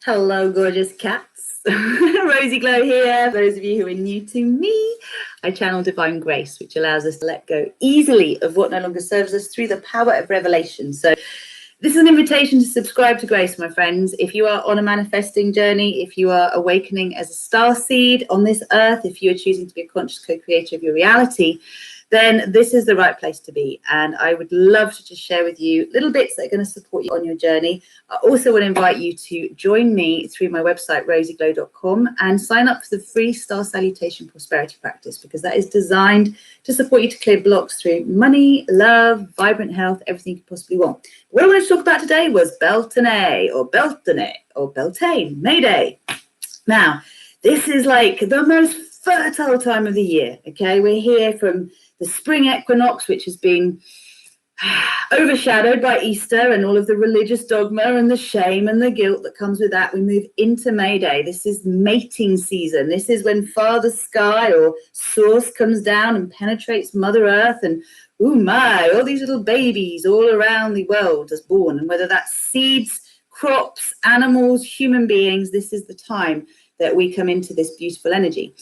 Hello, gorgeous cats. Rosie Glow here. For those of you who are new to me, I channel Divine Grace, which allows us to let go easily of what no longer serves us through the power of revelation. So this is an invitation to subscribe to Grace, my friends. If you are on a manifesting journey, if you are awakening as a star seed on this earth, if you are choosing to be a conscious co-creator of your reality, then this is the right place to be. And I would love to just share with you little bits that are going to support you on your journey. I also want to invite you to join me through my website, rosieglow.com, and sign up for the free Star Salutation Prosperity Practice, because that is designed to support you to clear blocks through money, love, vibrant health, everything you possibly want. What I wanted to talk about today was Beltaine or Beltaine, May Day. Now, this is like the most fertile time of the year, okay? We're here from the spring equinox, which has been overshadowed by Easter and all of the religious dogma and the shame and the guilt that comes with that. We move into May Day. This is mating season. This is when Father Sky or Source comes down and penetrates Mother Earth, and oh my, all these little babies all around the world is born. And whether that's seeds, crops, animals, human beings, this is the time that we come into this beautiful energy.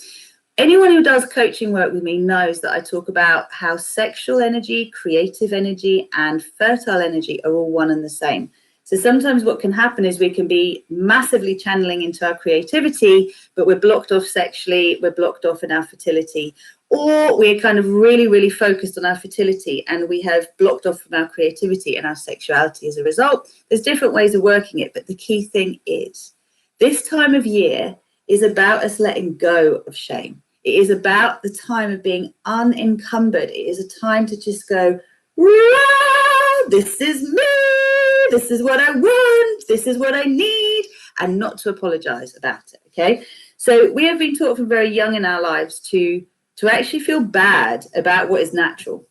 Anyone who does coaching work with me knows that I talk about how sexual energy, creative energy, and fertile energy are all one and the same. So sometimes what can happen is we can be massively channeling into our creativity, but we're blocked off sexually, we're blocked off in our fertility, or we're kind of really, really focused on our fertility and we have blocked off from our creativity and our sexuality as a result. There's different ways of working it, but the key thing is this time of year is about us letting go of shame. It is about the time of being unencumbered. It is a time to just go, this is me, this is what I want, this is what I need, and not to apologize about it, okay? So we have been taught from very young in our lives to actually feel bad about what is natural.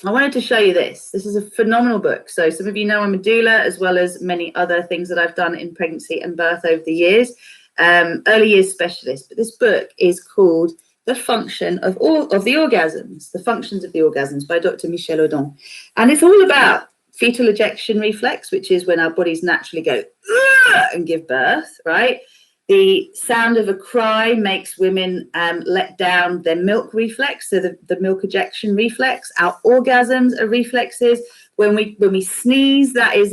I wanted to show you this. This is a phenomenal book. So some of you know I'm a doula, as well as many other things that I've done in pregnancy and birth over the years. Early years specialist, but this book is called The Function of the Orgasms, The Functions of the Orgasms by Dr. Michel Audin. And it's all about fetal ejection reflex, which is when our bodies naturally go and give birth, right? The sound of a cry makes women let down their milk reflex, so the milk ejection reflex. Our orgasms are reflexes. When we sneeze, that is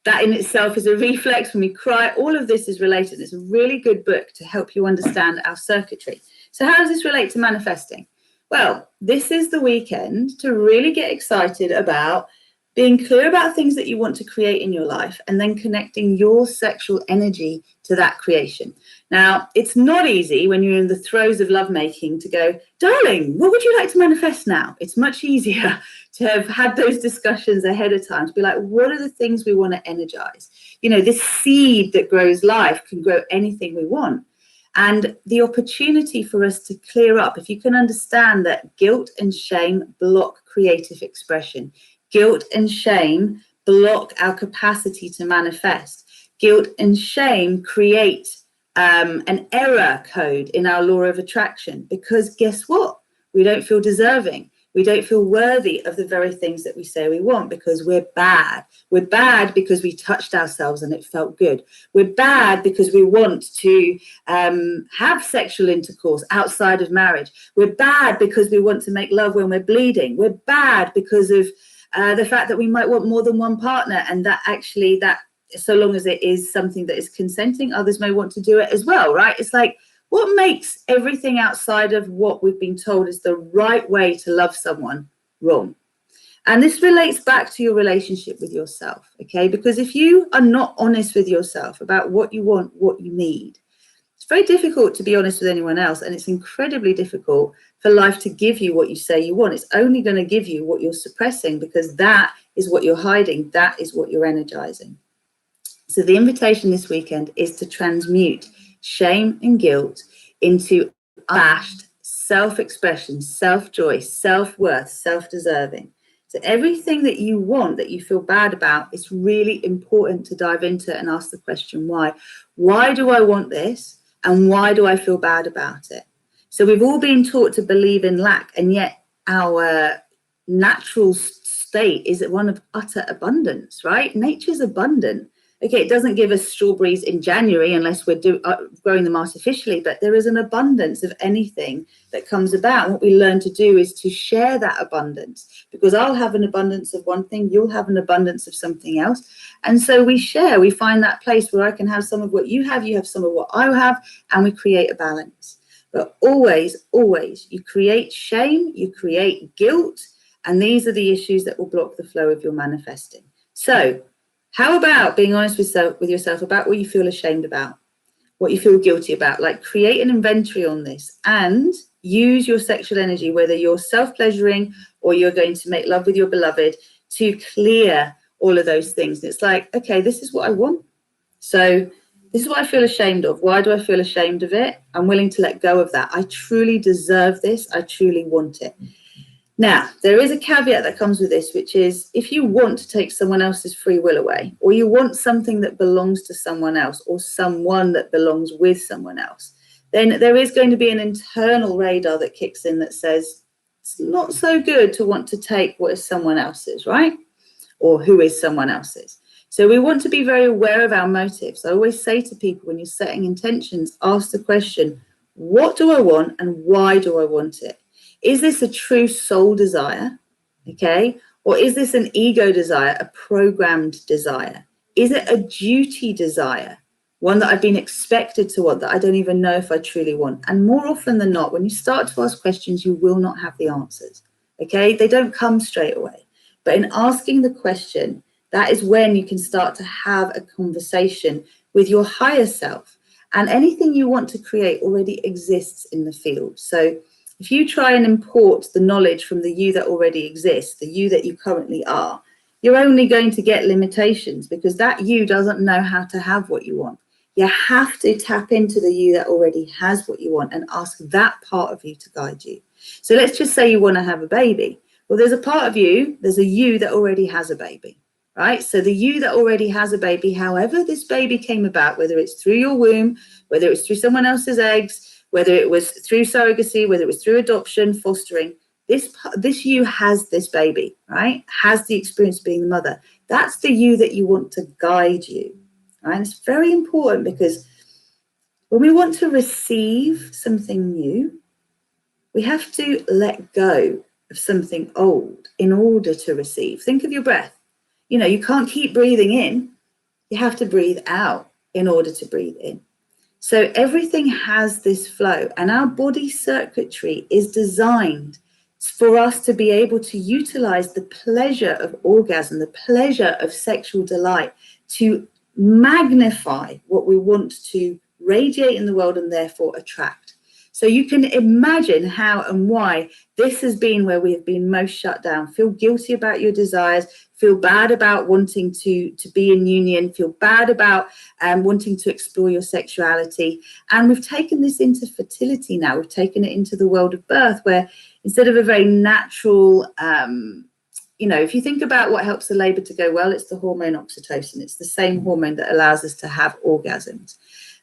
that in itself is a reflex. When we cry, all of this is related. It's a really good book to help you understand our circuitry. So how does this relate to manifesting? Well, this is the weekend to really get excited about being clear about things that you want to create in your life and then connecting your sexual energy to that creation. Now, it's not easy when you're in the throes of lovemaking to go, darling, what would you like to manifest now? It's much easier to have had those discussions ahead of time, to be like, what are the things we want to energize? You know, this seed that grows life can grow anything we want. And the opportunity for us to clear up, if you can understand that guilt and shame block creative expression. Guilt and shame block our capacity to manifest. Guilt and shame create an error code in our law of attraction, because guess what? We don't feel deserving. We don't feel worthy of the very things that we say we want because we're bad. We're bad because we touched ourselves and it felt good. We're bad because we want to have sexual intercourse outside of marriage. We're bad because we want to make love when we're bleeding. We're bad because of the fact that we might want more than one partner, and that actually, that so long as it is something that is consenting, others may want to do it as well, right? It's like, what makes everything outside of what we've been told is the right way to love someone wrong? And this relates back to your relationship with yourself, okay? Because if you are not honest with yourself about what you want, what you need, it's very difficult to be honest with anyone else, and it's incredibly difficult for life to give you what you say you want. It's only going to give you what you're suppressing, because that is what you're hiding. That is what you're energizing. So the invitation this weekend is to transmute shame and guilt into unabashed self-expression, self-joy, self-worth, self-deserving. So everything that you want, that you feel bad about, it's really important to dive into and ask the question, why? Why do I want this? And why do I feel bad about it? So we've all been taught to believe in lack, and yet our natural state is one of utter abundance, right? Nature's abundant. Okay, it doesn't give us strawberries in January unless we're growing them artificially, but there is an abundance of anything that comes about. And what we learn to do is to share that abundance, because I'll have an abundance of one thing, you'll have an abundance of something else. And so we share, we find that place where I can have some of what you have some of what I have, and we create a balance. But always, always, you create shame, you create guilt, and these are the issues that will block the flow of your manifesting. So how about being honest with yourself about what you feel ashamed about, what you feel guilty about? Like, create an inventory on this and use your sexual energy, whether you're self-pleasuring or you're going to make love with your beloved, to clear all of those things. It's like, okay, this is what I want. So this is what I feel ashamed of. Why do I feel ashamed of it? I'm willing to let go of that. I truly deserve this. I truly want it. Now, there is a caveat that comes with this, which is if you want to take someone else's free will away, or you want something that belongs to someone else, or someone that belongs with someone else, then there is going to be an internal radar that kicks in that says it's not so good to want to take what is someone else's, right? Or who is someone else's. So we want to be very aware of our motives. I always say to people, when you're setting intentions, ask the question, what do I want and why do I want it? Is this a true soul desire, okay? Or is this an ego desire, a programmed desire? Is it a duty desire, one that I've been expected to want that I don't even know if I truly want? And more often than not, when you start to ask questions, you will not have the answers, okay? They don't come straight away. But in asking the question, that is when you can start to have a conversation with your higher self. And anything you want to create already exists in the field. So if you try and import the knowledge from the you that already exists, the you that you currently are, you're only going to get limitations, because that you doesn't know how to have what you want. You have to tap into the you that already has what you want and ask that part of you to guide you. So let's just say you want to have a baby. Well, there's a part of you, there's a you that already has a baby, right? So the you that already has a baby, however this baby came about, whether it's through your womb, whether it's through someone else's eggs, whether it was through surrogacy, whether it was through adoption, fostering, this you has this baby, right? Has the experience of being the mother. That's the you that you want to guide you, right? And it's very important, because when we want to receive something new, we have to let go of something old in order to receive. Think of your breath. You know, you can't keep breathing in. You have to breathe out in order to breathe in. So everything has this flow, and our body circuitry is designed for us to be able to utilize the pleasure of orgasm, the pleasure of sexual delight, to magnify what we want to radiate in the world and therefore attract. So you can imagine how and why this has been where we have been most shut down. Feel guilty about your desires, feel bad about wanting to be in union, feel bad about wanting to explore your sexuality. And we've taken this into fertility now. We've taken it into the world of birth, where instead of a very natural, if you think about what helps the labor to go well, it's the hormone oxytocin. It's the same hormone that allows us to have orgasms.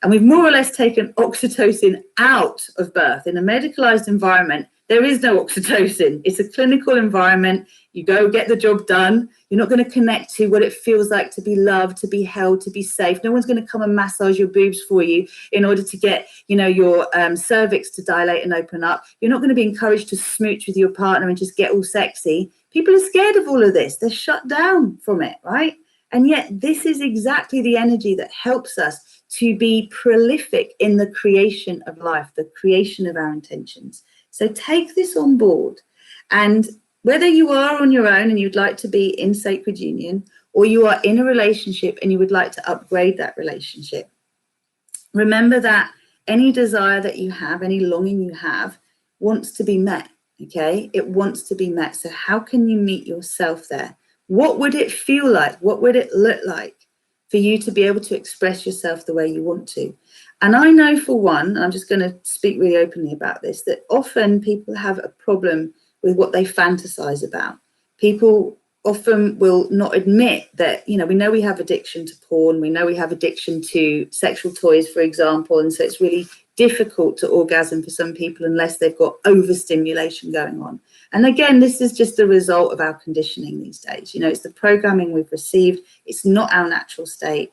And we've more or less taken oxytocin out of birth. In a medicalized environment, there is no oxytocin. It's a clinical environment. You go get the job done. You're not going to connect to what it feels like to be loved, to be held, to be safe. No one's going to come and massage your boobs for you in order to get, your cervix to dilate and open up. You're not going to be encouraged to smooch with your partner and just get all sexy. People are scared of all of this. They're shut down from it, right? And yet this is exactly the energy that helps us to be prolific in the creation of life, the creation of our intentions. So take this on board. And whether you are on your own and you'd like to be in sacred union, or you are in a relationship and you would like to upgrade that relationship, remember that any desire that you have, any longing you have, wants to be met, okay? It wants to be met. So how can you meet yourself there? What would it feel like? What would it look like for you to be able to express yourself the way you want to? And I know, for one, and I'm just going to speak really openly about this, that often people have a problem with what they fantasize about. People often will not admit that, we know we have addiction to porn, we know we have addiction to sexual toys, for example, and so it's really difficult to orgasm for some people unless they've got overstimulation going on. And again, this is just a result of our conditioning these days. It's the programming we've received. It's not our natural state.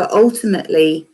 But ultimately,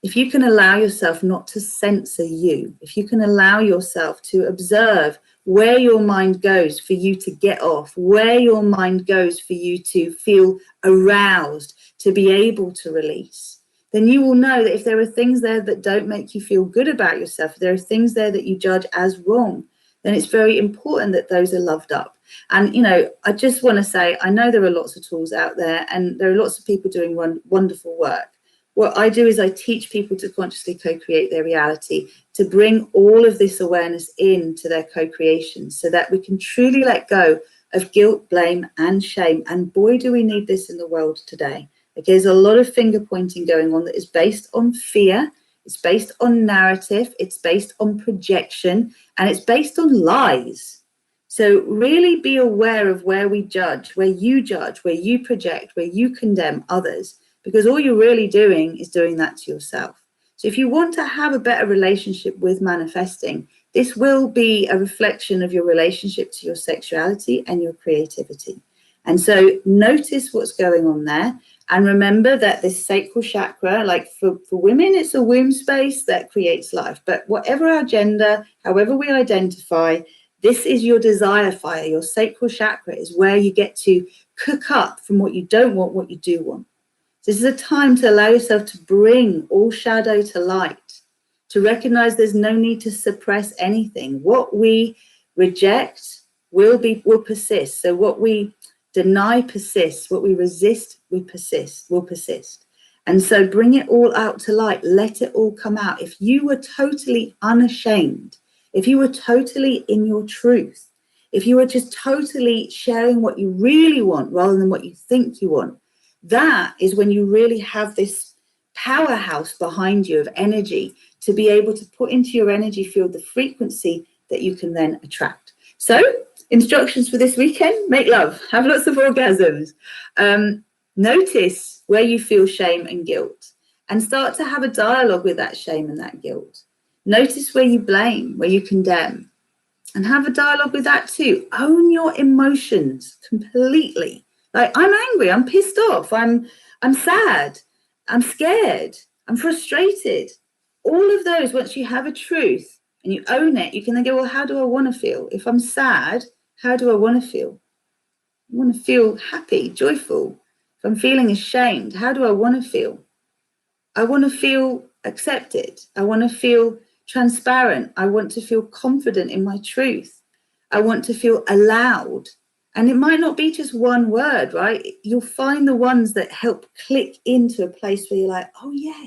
if you can allow yourself not to censor you, if you can allow yourself to observe where your mind goes for you to get off, where your mind goes for you to feel aroused, to be able to release, then you will know that if there are things there that don't make you feel good about yourself, if there are things there that you judge as wrong, then it's very important that those are loved up. And, you know, I just want to say, I know there are lots of tools out there and there are lots of people doing wonderful work. What I do is I teach people to consciously co-create their reality, to bring all of this awareness into their co-creation so that we can truly let go of guilt, blame, and shame. And boy, do we need this in the world today. Okay, there's a lot of finger pointing going on that is based on fear, it's based on narrative, it's based on projection, and it's based on lies. So really be aware of where we judge, where you project, where you condemn others, because all you're really doing is doing that to yourself. So if you want to have a better relationship with manifesting, this will be a reflection of your relationship to your sexuality and your creativity. And so notice what's going on there. And remember that this sacral chakra, like for women, it's a womb space that creates life. But whatever our gender, however we identify, this is your desire fire. Your sacral chakra is where you get to cook up from what you don't want, what you do want. This is a time to allow yourself to bring all shadow to light, to recognize there's no need to suppress anything. What we reject will persist. So what we deny persists. What we resist, will persist. And so bring it all out to light. Let it all come out. If you were totally unashamed, if you were totally in your truth, if you were just totally sharing what you really want rather than what you think you want, that is when you really have this powerhouse behind you of energy to be able to put into your energy field the frequency that you can then attract. So instructions for this weekend: make love, have lots of orgasms, notice where you feel shame and guilt and start to have a dialogue with that shame and that guilt. Notice where you blame, where you condemn, and have a dialogue with that too. Own your emotions completely. Like, I'm angry, I'm pissed off, I'm sad, I'm scared, I'm frustrated. All of those, once you have a truth and you own it, you can then go, well, how do I want to feel? If I'm sad, how do I want to feel? I want to feel happy, joyful. If I'm feeling ashamed, how do I want to feel? I want to feel accepted. I want to feel transparent. I want to feel confident in my truth. I want to feel allowed. And it might not be just one word, right? You'll find the ones that help click into a place where you're like, oh yeah.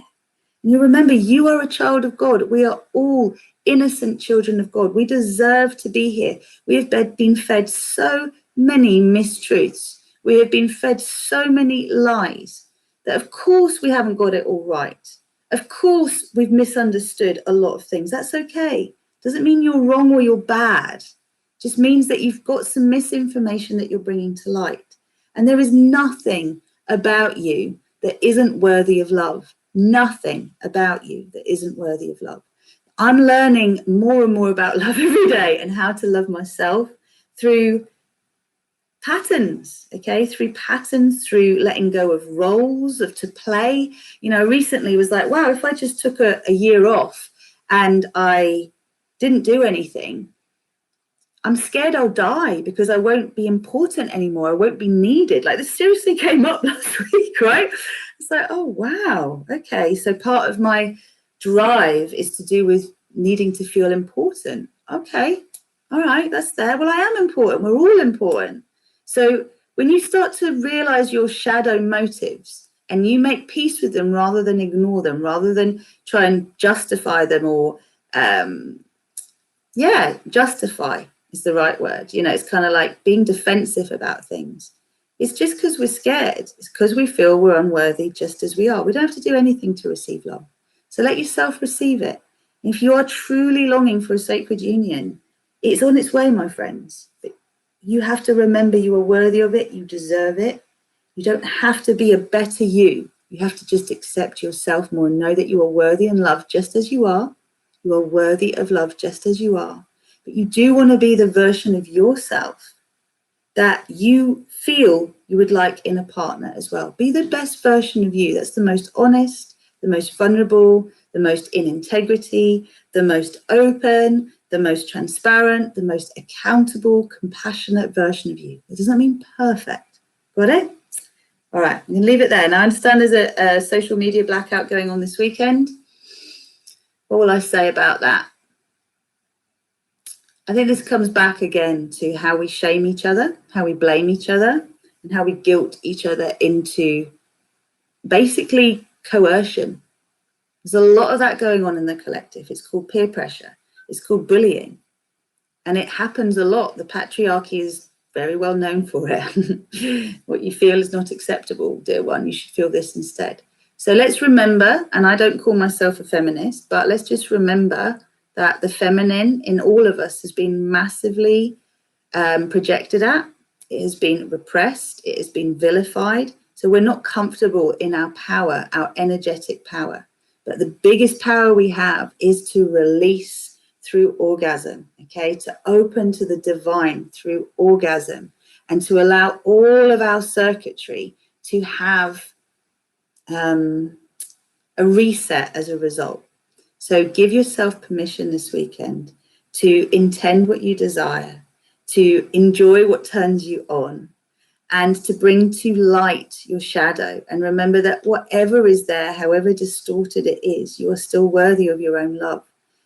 And you remember, you are a child of God. We are all innocent children of God. We deserve to be here. We have been fed so many mistruths. We have been fed so many lies that of course we haven't got it all right. Of course we've misunderstood a lot of things. That's okay. Doesn't mean you're wrong or you're bad. Just means that you've got some misinformation that you're bringing to light. And there is nothing about you that isn't worthy of love. Nothing about you that isn't worthy of love. I'm learning more and more about love every day and how to love myself through patterns, okay? Through patterns, through letting go of roles, to play. You know, recently was like, wow, if I just took a year off and I didn't do anything, I'm scared I'll die because I won't be important anymore. I won't be needed. Like, this seriously came up last week, right? It's like, oh, wow. Okay. So part of my drive is to do with needing to feel important. Okay. All right. That's there. Well, I am important. We're all important. So when you start to realize your shadow motives and you make peace with them rather than ignore them, rather than try and justify them or, justify is the right word. You know, it's kind of like being defensive about things. It's just because we're scared. It's because we feel we're unworthy just as we are. We don't have to do anything to receive love. So let yourself receive it. If you are truly longing for a sacred union, it's on its way, my friends. But you have to remember you are worthy of it. You deserve it. You don't have to be a better you. You have to just accept yourself more and know that you are worthy and loved just as you are. You are worthy of love just as you are. But you do want to be the version of yourself that you feel you would like in a partner as well. Be the best version of you. That's the most honest, the most vulnerable, the most in integrity, the most open, the most transparent, the most accountable, compassionate version of you. It doesn't mean perfect. Got it? All right, I'm going to leave it there. Now, I understand there's a social media blackout going on this weekend. What will I say about that? I think this comes back again to how we shame each other, how we blame each other, and how we guilt each other into basically coercion. There's a lot of that going on in the collective. It's called peer pressure. It's called bullying. And it happens a lot. The patriarchy is very well known for it. What you feel is not acceptable, dear one. You should feel this instead. So let's remember, and I don't call myself a feminist, but let's just remember that the feminine in all of us has been massively projected at. It has been repressed. It has been vilified. So we're not comfortable in our power, our energetic power. But the biggest power we have is to release through orgasm, okay? To open to the divine through orgasm and to allow all of our circuitry to have a reset as a result. So give yourself permission this weekend to intend what you desire, to enjoy what turns you on, and to bring to light your shadow. And remember that whatever is there, however distorted it is, you are still worthy of your own love.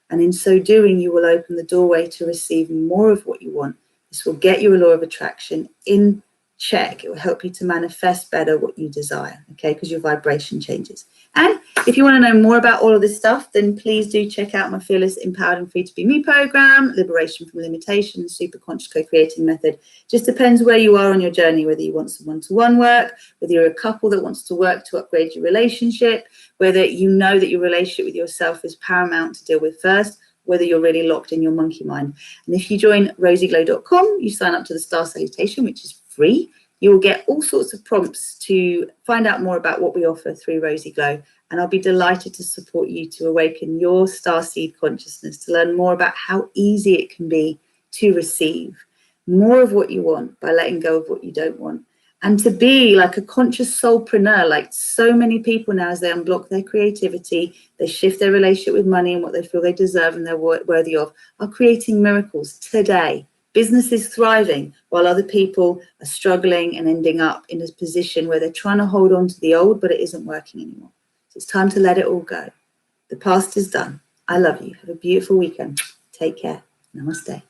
And in so doing, you will open the doorway to receive more of what you want. This will get your law of attraction in check. It will help you to manifest better what you desire, okay? Because your vibration changes. And if you want to know more about all of this stuff, then please do check out my Fearless, Empowered and Free to Be Me program, Liberation from Limitation, Super Conscious Co-Creating Method. Just depends where you are on your journey, whether you want some one-to-one work, whether you're a couple that wants to work to upgrade your relationship, whether you know that your relationship with yourself is paramount to deal with first, whether you're really locked in your monkey mind. And if you join rosieglow.com, you sign up to the Star Salutation, which is free. You will get all sorts of prompts to find out more about what we offer through Rosie Glow. And I'll be delighted to support you to awaken your starseed consciousness, to learn more about how easy it can be to receive more of what you want by letting go of what you don't want. And to be like a conscious soulpreneur, like so many people now, as they unblock their creativity, they shift their relationship with money and what they feel they deserve and they're worthy of, are creating miracles today. Business is thriving while other people are struggling and ending up in a position where they're trying to hold on to the old, but it isn't working anymore. So it's time to let it all go. The past is done. I love you. Have a beautiful weekend. Take care. Namaste.